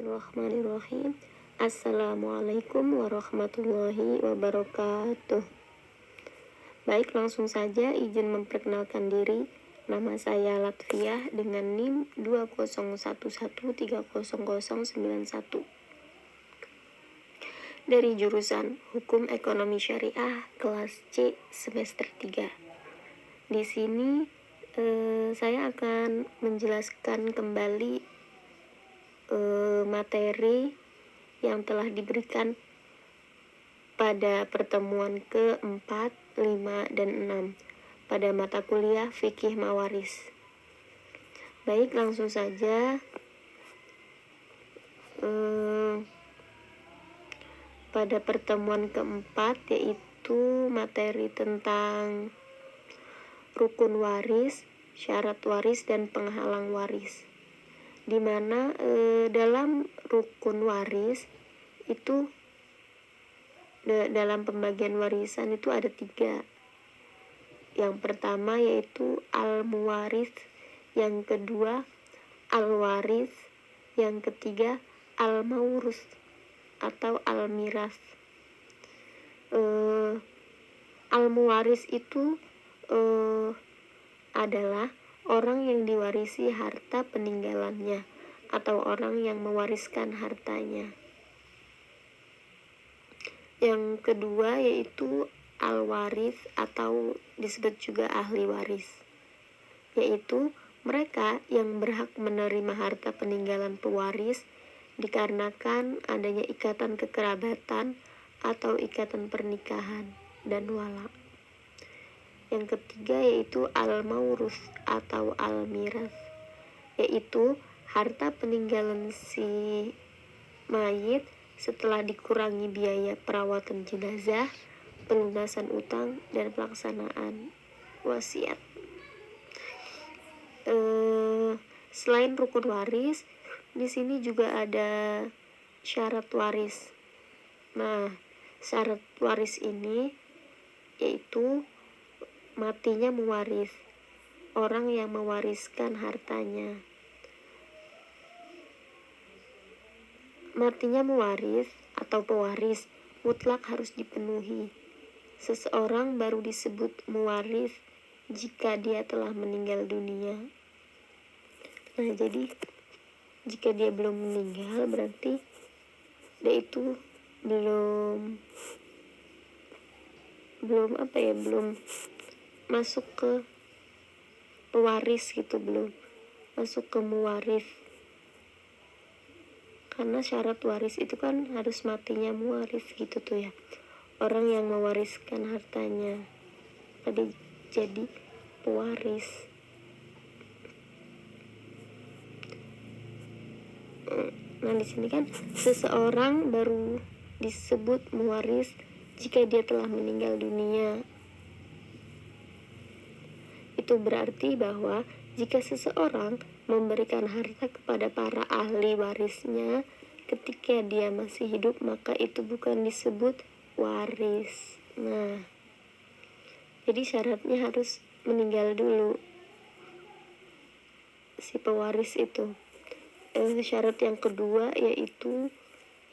Bismillahirrahmanirrahim. Assalamualaikum warahmatullahi wabarakatuh. Baik, langsung saja izin memperkenalkan diri. Nama saya Latfiah dengan NIM 2011300091 dari jurusan Hukum Ekonomi Syariah kelas C semester 3. Di sini saya akan menjelaskan kembali materi yang telah diberikan pada pertemuan ke-4, 5, dan 6 pada mata kuliah Fikih Mawaris. Baik, langsung saja. Pada pertemuan ke-4 yaitu materi tentang rukun waris, syarat waris, dan penghalang waris, di mana dalam rukun waris itu dalam pembagian warisan itu ada 3. Yang pertama yaitu al-muwaris, yang kedua al-waris, yang ketiga al-maurus atau al-miras. Al-muwaris itu adalah orang yang diwarisi harta peninggalannya atau orang yang mewariskan hartanya. Yang kedua yaitu al-waris atau disebut juga ahli waris, yaitu mereka yang berhak menerima harta peninggalan pewaris dikarenakan adanya ikatan kekerabatan atau ikatan pernikahan dan wala. Yang ketiga yaitu al-maurus atau al-miras, yaitu harta peninggalan si mayit setelah dikurangi biaya perawatan jenazah, pelunasan utang, dan pelaksanaan wasiat. Selain rukun waris, di sini juga ada syarat waris. Nah, syarat waris ini yaitu matinya mewaris, orang yang mewariskan hartanya. Matinya mewaris atau pewaris mutlak harus dipenuhi. Seseorang baru disebut mewaris jika dia telah meninggal dunia. Nah, jadi jika dia belum meninggal berarti dia itu belum masuk ke pewaris gitu, belum masuk ke mewaris. Karena syarat waris itu kan harus matinya mewaris gitu tuh ya, orang yang mewariskan hartanya jadi pewaris. Nah, di sini kan seseorang baru disebut mewaris jika dia telah meninggal dunia. Itu berarti bahwa jika seseorang memberikan harta kepada para ahli warisnya ketika dia masih hidup, maka itu bukan disebut waris. Nah, jadi syaratnya harus meninggal dulu si pewaris itu. Syarat yang kedua yaitu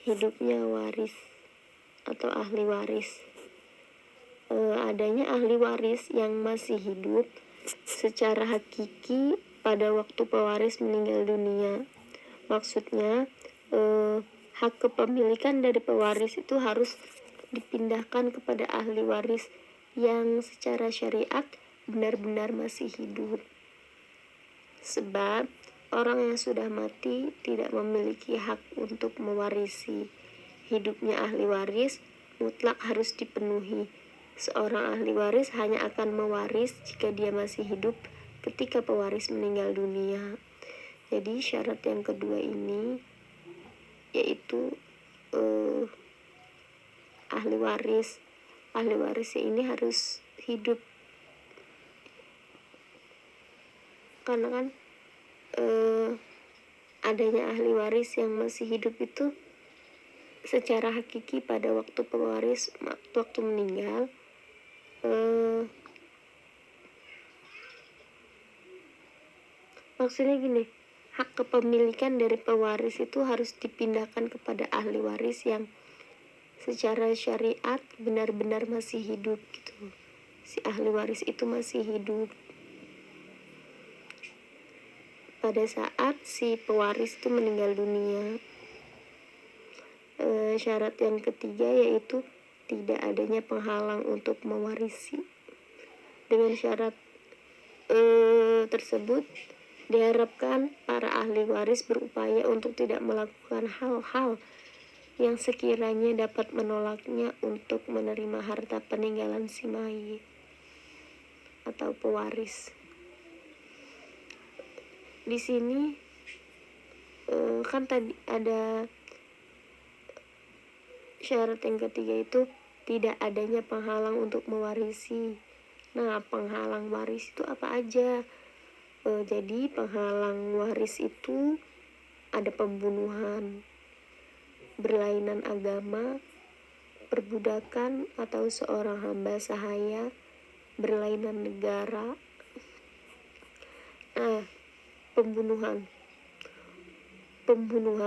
hidupnya waris atau ahli waris. Adanya ahli waris yang masih hidup secara hakiki pada waktu pewaris meninggal dunia. Maksudnya hak kepemilikan dari pewaris itu harus dipindahkan kepada ahli waris yang secara syariat benar-benar masih hidup. Sebab orang yang sudah mati tidak memiliki hak untuk mewarisi. Hidupnya ahli waris mutlak harus dipenuhi. Seorang ahli waris hanya akan mewaris jika dia masih hidup ketika pewaris meninggal dunia. Jadi syarat yang kedua ini yaitu ahli waris. Ahli warisnya ini harus hidup. Karena kan adanya ahli waris yang masih hidup itu secara hakiki pada waktu pewaris waktu meninggal maksudnya gini, hak kepemilikan dari pewaris itu harus dipindahkan kepada ahli waris yang secara syariat benar-benar masih hidup gitu. Si ahli waris itu masih hidup pada saat si pewaris itu meninggal dunia. Syarat yang ketiga yaitu tidak adanya penghalang untuk mewarisi. Dengan syarat tersebut diharapkan para ahli waris berupaya untuk tidak melakukan hal-hal yang sekiranya dapat menolaknya untuk menerima harta peninggalan si mayit atau pewaris. Di sini kan tadi ada syarat yang ketiga itu tidak adanya penghalang untuk mewarisi. Nah, penghalang waris itu apa aja? Jadi penghalang waris itu ada pembunuhan, berlainan agama, perbudakan atau seorang hamba sahaya, berlainan negara. Nah, pembunuhan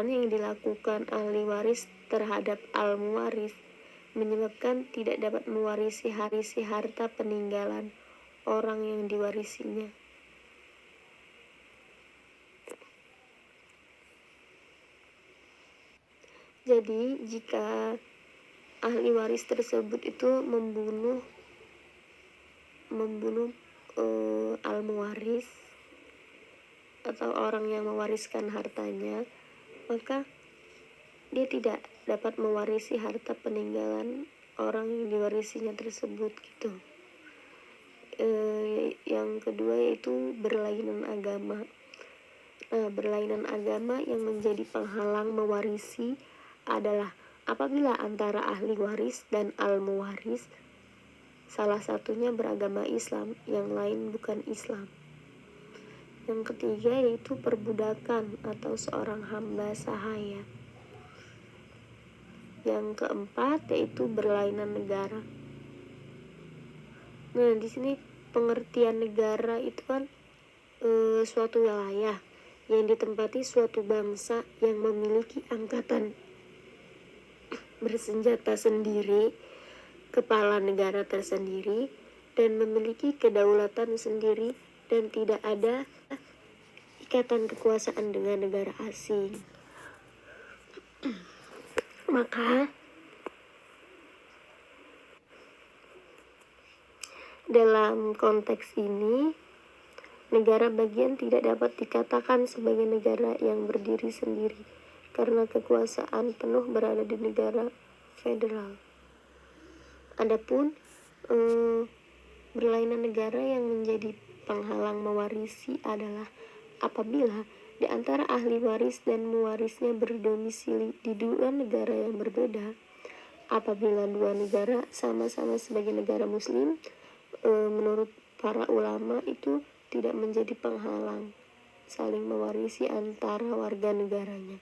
yang dilakukan ahli waris terhadap al-muwaris menyebabkan tidak dapat mewarisi harta peninggalan orang yang diwarisinya. Jadi jika ahli waris tersebut itu membunuh al-muwaris atau orang yang mewariskan hartanya, maka dia tidak dapat mewarisi harta peninggalan orang yang diwarisinya tersebut gitu. Yang kedua yaitu berlainan agama. Nah, berlainan agama yang menjadi penghalang mewarisi adalah apabila antara ahli waris dan al-muwaris salah satunya beragama Islam, yang lain bukan Islam. Yang ketiga yaitu perbudakan atau seorang hamba sahaya. Yang keempat yaitu berlainan negara. Nah, di sini pengertian negara itu kan suatu wilayah yang ditempati suatu bangsa yang memiliki angkatan bersenjata sendiri, kepala negara tersendiri, dan memiliki kedaulatan sendiri dan tidak ada ikatan kekuasaan dengan negara asing. Maka dalam konteks ini negara bagian tidak dapat dikatakan sebagai negara yang berdiri sendiri karena kekuasaan penuh berada di negara federal. Adapun berlainan negara yang menjadi penghalang mewarisi adalah apabila di antara ahli waris dan mewarisnya berdomisili di dua negara yang berbeda. Apabila dua negara sama-sama sebagai negara muslim, menurut para ulama itu tidak menjadi penghalang saling mewarisi antara warga negaranya.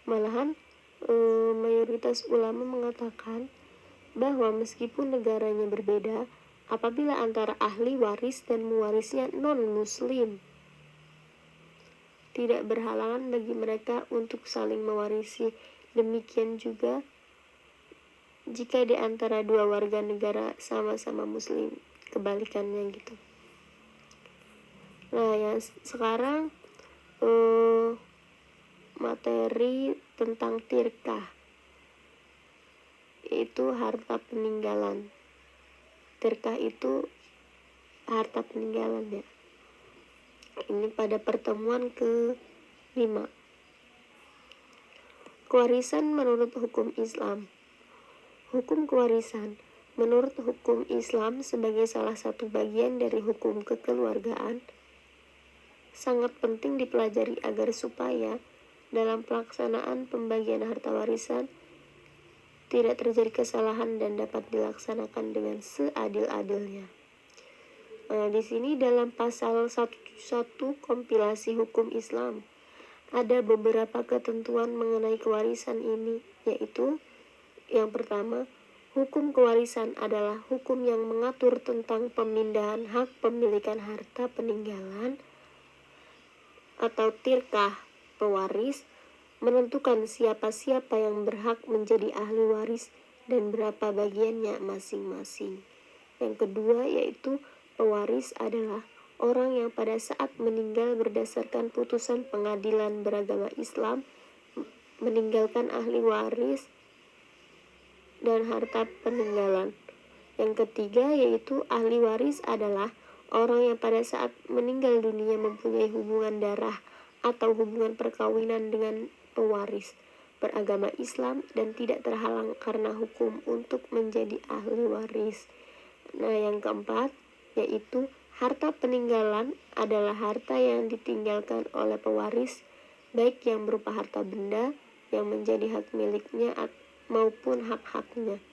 Malahan mayoritas ulama mengatakan bahwa meskipun negaranya berbeda, apabila antara ahli waris dan mewarisnya non-muslim, tidak berhalangan bagi mereka untuk saling mewarisi. Demikian juga jika di antara dua warga negara sama-sama muslim, kebalikannya gitu. Nah, yang sekarang materi tentang tirkah, yaitu harta peninggalan. Tirkah itu harta peninggalan ya. Ini pada pertemuan ke-5. Kewarisan menurut hukum Islam. Hukum kewarisan menurut hukum Islam sebagai salah satu bagian dari hukum kekeluargaan sangat penting dipelajari agar supaya dalam pelaksanaan pembagian harta warisan tidak terjadi kesalahan dan dapat dilaksanakan dengan seadil-adilnya. Nah, di sini dalam pasal 1 kompilasi hukum Islam ada beberapa ketentuan mengenai kewarisan ini, yaitu yang pertama, hukum kewarisan adalah hukum yang mengatur tentang pemindahan hak pemilikan harta peninggalan atau tirkah pewaris menentukan siapa-siapa yang berhak menjadi ahli waris dan berapa bagiannya masing-masing. Yang kedua yaitu pewaris adalah orang yang pada saat meninggal berdasarkan putusan pengadilan beragama Islam meninggalkan ahli waris dan harta peninggalan. Yang ketiga yaitu ahli waris adalah orang yang pada saat meninggal dunia mempunyai hubungan darah atau hubungan perkawinan dengan pewaris beragama Islam dan tidak terhalang karena hukum untuk menjadi ahli waris. Nah, yang keempat yaitu harta peninggalan adalah harta yang ditinggalkan oleh pewaris, baik yang berupa harta benda yang menjadi hak miliknya maupun hak-haknya.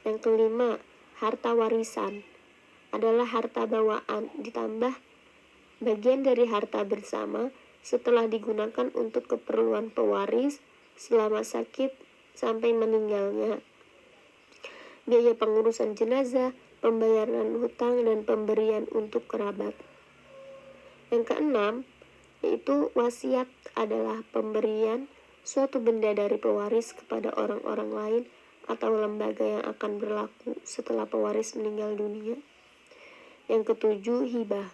Yang kelima, harta warisan adalah harta bawaan ditambah bagian dari harta bersama setelah digunakan untuk keperluan pewaris selama sakit sampai meninggalnya, biaya pengurusan jenazah, pembayaran hutang, dan pemberian untuk kerabat. Yang keenam, yaitu wasiat adalah pemberian suatu benda dari pewaris kepada orang-orang lain atau lembaga yang akan berlaku setelah pewaris meninggal dunia. Yang ketujuh, hibah.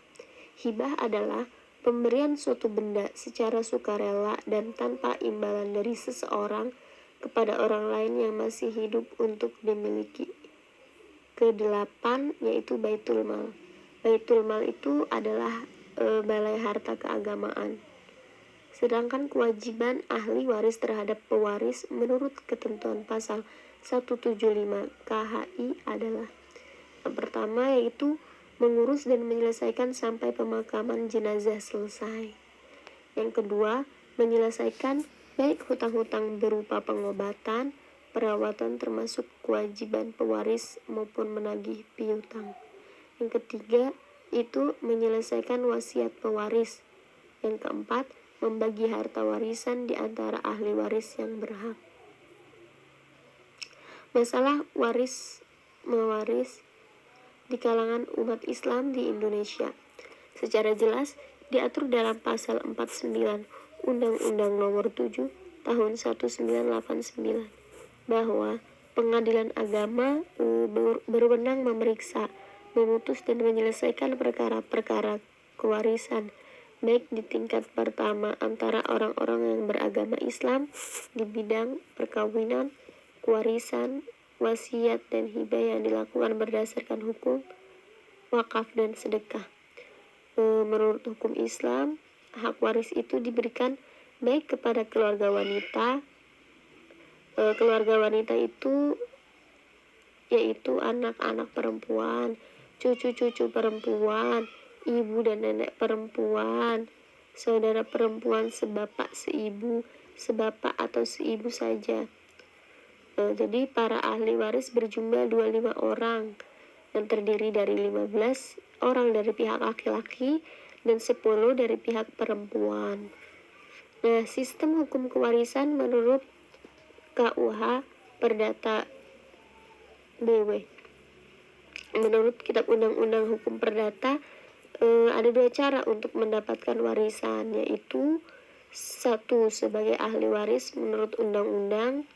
Hibah adalah pemberian suatu benda secara sukarela dan tanpa imbalan dari seseorang kepada orang lain yang masih hidup untuk dimiliki. Kedelapan yaitu baitul mal. Baitul mal itu adalah balai harta keagamaan. Sedangkan kewajiban ahli waris terhadap pewaris menurut ketentuan pasal 175 KHI adalah yang pertama yaitu mengurus dan menyelesaikan sampai pemakaman jenazah selesai. Yang kedua, menyelesaikan baik hutang-hutang berupa pengobatan, perawatan termasuk kewajiban pewaris maupun menagih piutang. Yang ketiga, itu menyelesaikan wasiat pewaris. Yang keempat, membagi harta warisan di antara ahli waris yang berhak. Masalah waris-mewaris di kalangan umat Islam di Indonesia secara jelas diatur dalam pasal 49 Undang-Undang Nomor 7 Tahun 1989 bahwa pengadilan agama berwenang memeriksa, memutus dan menyelesaikan perkara-perkara kewarisan baik di tingkat pertama antara orang-orang yang beragama Islam di bidang perkawinan, kewarisan, wasiat dan hibah yang dilakukan berdasarkan hukum wakaf dan sedekah. Menurut hukum Islam, hak waris itu diberikan baik kepada keluarga wanita. Keluarga wanita itu yaitu anak-anak perempuan, cucu-cucu perempuan, ibu dan nenek perempuan, saudara perempuan sebapak, seibu, sebapak atau seibu saja. Jadi para ahli waris berjumlah 25 orang yang terdiri dari 15 orang dari pihak laki-laki dan 10 dari pihak perempuan. Nah, sistem hukum kewarisan menurut KUH Perdata BW. Menurut Kitab Undang-Undang Hukum Perdata, ada dua cara untuk mendapatkan warisan, yaitu satu sebagai ahli waris menurut undang-undang,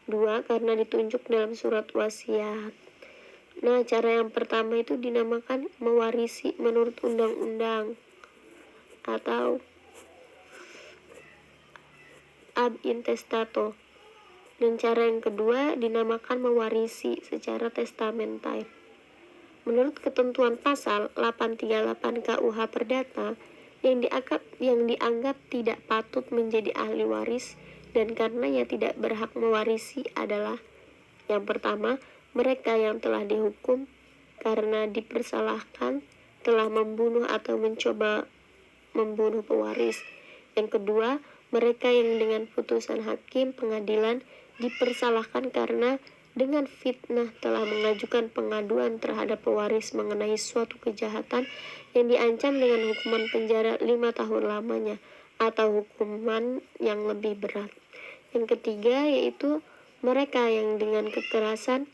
dua karena ditunjuk dalam surat wasiat. Nah, cara yang pertama itu dinamakan mewarisi menurut undang-undang atau ab intestato. Dan cara yang kedua dinamakan mewarisi secara testamentaire. Menurut ketentuan pasal 838 KUH Perdata, yang dianggap tidak patut menjadi ahli waris dan karena ia tidak berhak mewarisi adalah yang pertama, mereka yang telah dihukum karena dipersalahkan telah membunuh atau mencoba membunuh pewaris. Yang kedua, mereka yang dengan putusan hakim pengadilan dipersalahkan karena dengan fitnah telah mengajukan pengaduan terhadap pewaris mengenai suatu kejahatan yang diancam dengan hukuman penjara 5 tahun lamanya atau hukuman yang lebih berat. Yang ketiga yaitu mereka yang dengan kekerasan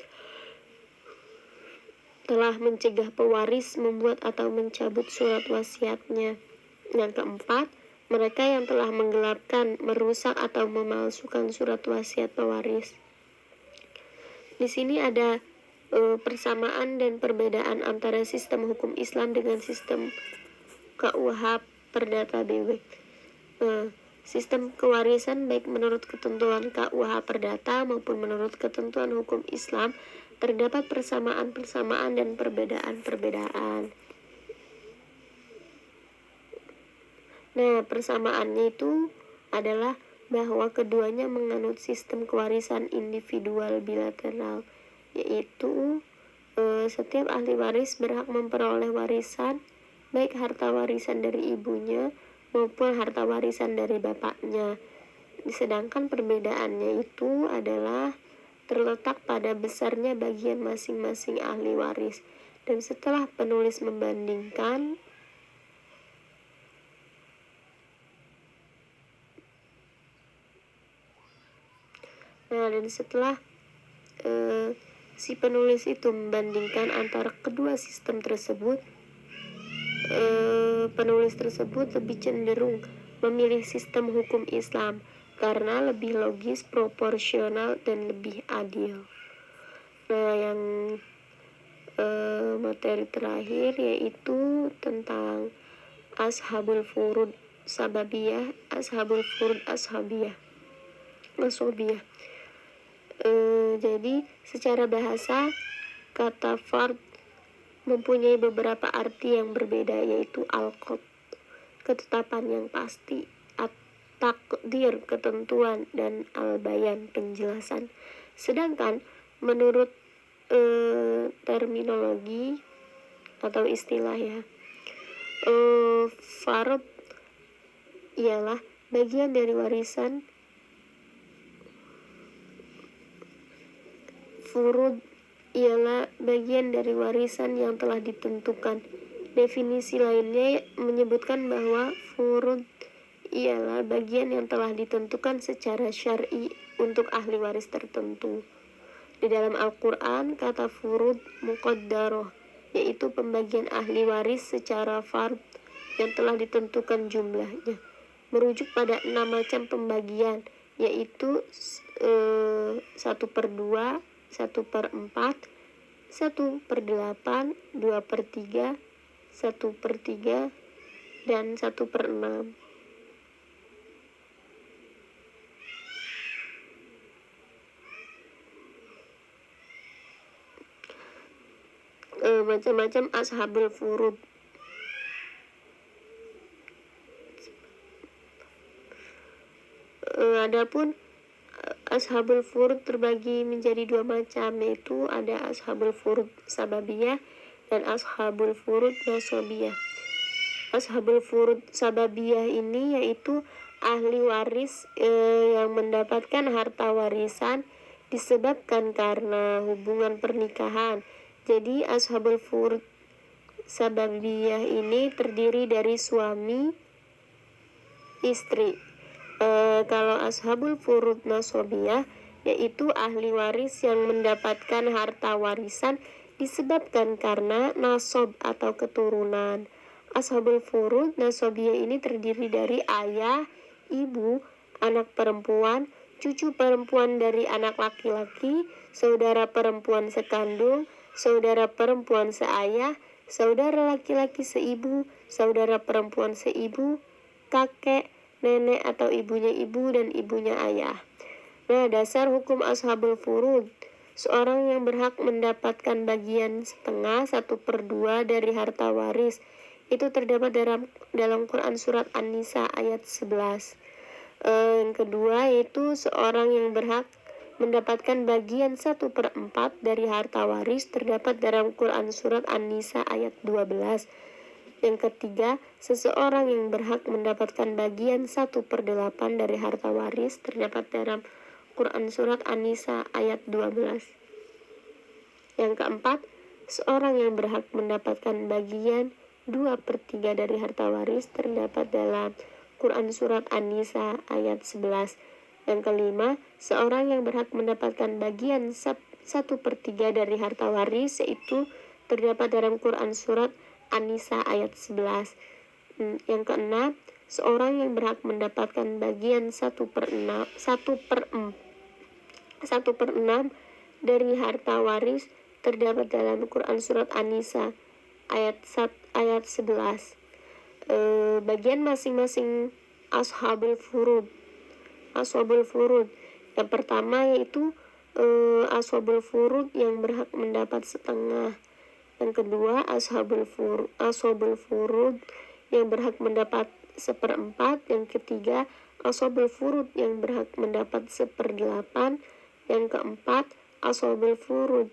telah mencegah pewaris membuat atau mencabut surat wasiatnya. Yang keempat, mereka yang telah menggelapkan, merusak atau memalsukan surat wasiat pewaris. Di sini ada persamaan dan perbedaan antara sistem hukum Islam dengan sistem KUH Perdata BW. Sistem kewarisan baik menurut ketentuan KUH Perdata maupun menurut ketentuan hukum Islam terdapat persamaan-persamaan dan perbedaan-perbedaan. Nah, persamaannya itu adalah bahwa keduanya menganut sistem kewarisan individual bilateral, yaitu setiap ahli waris berhak memperoleh warisan, baik harta warisan dari ibunya maupun harta warisan dari bapaknya. Sedangkan perbedaannya itu adalah terletak pada besarnya bagian masing-masing ahli waris. Dan setelah penulis membandingkan si penulis itu membandingkan antara kedua sistem tersebut, penulis tersebut lebih cenderung memilih sistem hukum Islam karena lebih logis, proporsional, dan lebih adil. Nah, yang materi terakhir yaitu tentang Ashabul Furud Sababiyah, Ashabul Furud Ashabiyah. Jadi secara bahasa kata fard mempunyai beberapa arti yang berbeda, yaitu al-qad, ketetapan yang pasti, at-taqdir, ketentuan, dan al-bayan, penjelasan. Sedangkan menurut terminologi atau istilah fard ialah bagian dari warisan. Furud ialah bagian dari warisan yang telah ditentukan. Definisi lainnya menyebutkan bahwa furud ialah bagian yang telah ditentukan secara syar'i untuk ahli waris tertentu. Di dalam Al-Quran, kata furud muqaddarah, yaitu pembagian ahli waris secara fard yang telah ditentukan jumlahnya, merujuk pada 6 macam pembagian, yaitu 1/2, 1/4, 1/8, 2/3, 1/3, dan 1/6. Macam-macam ashabul furud. Adapun ashabul furud terbagi menjadi 2 macam, yaitu ada ashabul furud sababiyah dan ashabul furud nasabiyah. Ashabul furud sababiyah ini yaitu ahli waris yang mendapatkan harta warisan disebabkan karena hubungan pernikahan. Jadi ashabul furud sababiyah ini terdiri dari suami istri. Kalau ashabul furud nasabiyah yaitu ahli waris yang mendapatkan harta warisan disebabkan karena nasab atau keturunan. Ashabul furud nasabiyah ini terdiri dari ayah, ibu, anak perempuan, cucu perempuan dari anak laki-laki, saudara perempuan sekandung, saudara perempuan seayah, saudara laki-laki seibu, saudara perempuan seibu, kakek, nenek atau ibunya ibu dan ibunya ayah. Nah, dasar hukum ashabul furud, seorang yang berhak mendapatkan bagian setengah 1/2 dari harta waris. Itu terdapat dalam Quran surat An-Nisa ayat 11. Yang kedua yaitu seorang yang berhak mendapatkan bagian 1/4 dari harta waris terdapat dalam Quran surat An-Nisa ayat 12. Yang ketiga, seseorang yang berhak mendapatkan bagian 1/8 dari harta waris terdapat dalam Quran surat An-Nisa ayat 12. Yang keempat, seorang yang berhak mendapatkan bagian 2/3 dari harta waris terdapat dalam Quran surat An-Nisa ayat 11. Yang kelima, seorang yang berhak mendapatkan bagian 1/3 dari harta waris yaitu terdapat dalam Quran surat An-Nisa ayat 11. Yang keenam, Seorang yang berhak mendapatkan bagian 1/6 dari harta waris terdapat dalam Quran surat An-Nisa ayat 11. Bagian masing-masing ashabul furud. Yang pertama yaitu ashabul furud yang berhak mendapat setengah. Yang kedua ashabul furud yang berhak mendapat 1/4. Yang ketiga ashabul furud yang berhak mendapat 1/8. Yang keempat ashabul furud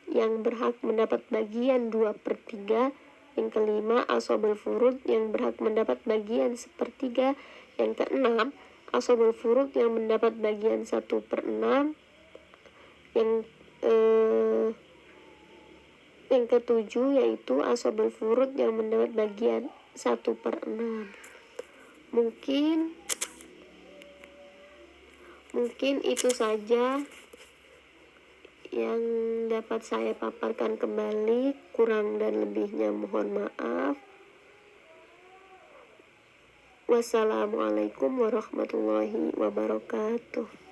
yang berhak mendapat bagian 2/3. Yang kelima ashabul furud yang berhak mendapat bagian 1/3. Yang keenam ashabul furud yang mendapat bagian 1/6. Yang ketujuh yaitu ashabul furud yang mendapat bagian 1/6. Mungkin itu saja yang dapat saya paparkan kembali. Kurang dan lebihnya mohon maaf. Wassalamualaikum warahmatullahi wabarakatuh.